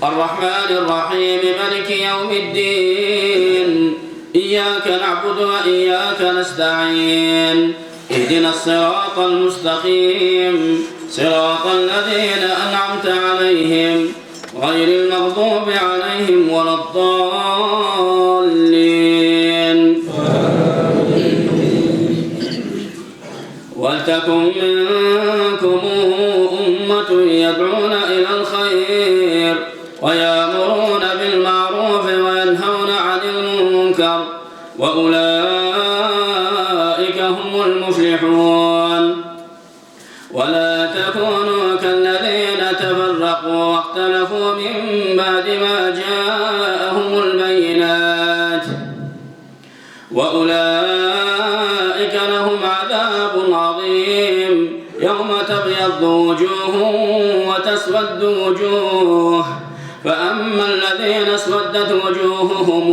الرحمن الرحيم مالك يوم الدين إياك نعبد وإياك نستعين اهدنا الصراط المستقيم صراط الذين أنعمت عليهم غير المغضوب عليهم ولا الضالين ولتكن منكم أمة يدعون إلى الخير ويأمرون بالمعروف وينهون عن المنكر وأولئك هم المفلحون ولا تكونوا كالذين تفرقوا واختلفوا من بعد ما جاءهم البينات وأولئك لهم عذاب عظيم يوم تبيض وجوه وتسود وجوه فأما الذين اسودت وجوههم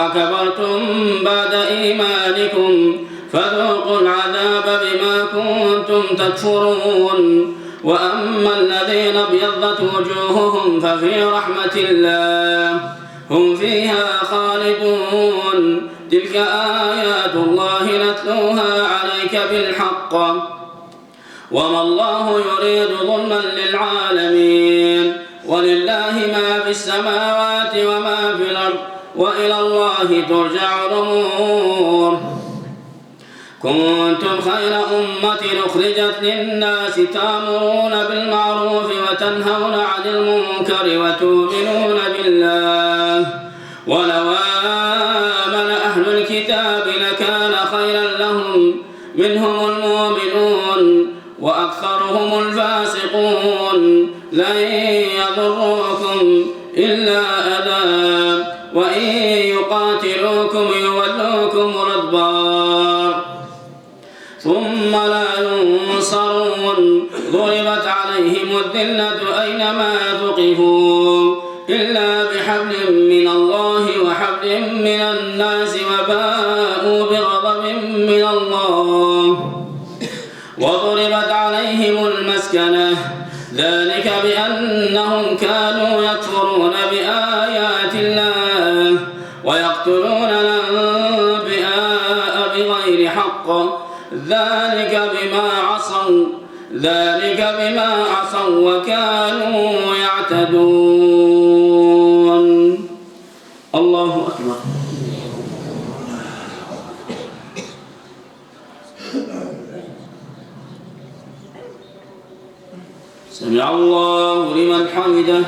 أكفرتم بعد إيمانكم فذوقوا العذاب بما كنتم تكفرون وأما الذين ابيضت وجوههم ففي رحمة الله هم فيها خالدون تلك آيات الله نتلوها عليك بالحق وما الله يريد ظلما للعالمين ولله ما في السماوات وما في الأرض وإلى الله ترجع الأمور كنتم خير أمة أخرجت للناس تأمرون بالمعروف وتنهون عن المنكر وتؤمنون بالله ولو آمن أهل الكتاب لكان خيرا لهم منهم المؤمنون وأكثرهم الفاسقون لن يضروكم إلا أذى وإن يقاتلوكم يولوكم الأدبار ثم لا ينصرون ضربت عليهم الذلة أينما ثقفوا إلا بحبل من الله وحبل من الناس وباءوا بغضب من الله وضربت عليهم المسكنة ذلك بأنهم كانوا يكفرون بآيات الله ويقتلون الأنبياء بغير حق ذلك بما عصوا وكانوا يعتدون. الله أكبر. سمع الله لمن حمده.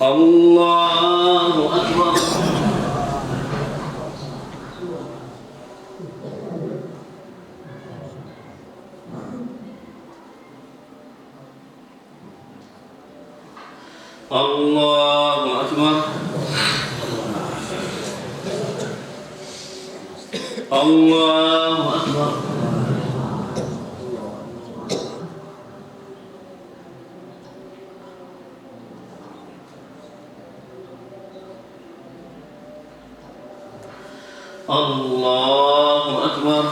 الله أكبر. الله أكبر. الله أكبر. الله أكبر.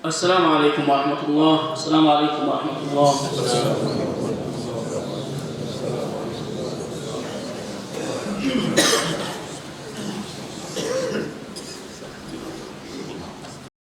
السلام عليكم ورحمة الله. السلام عليكم ورحمة الله.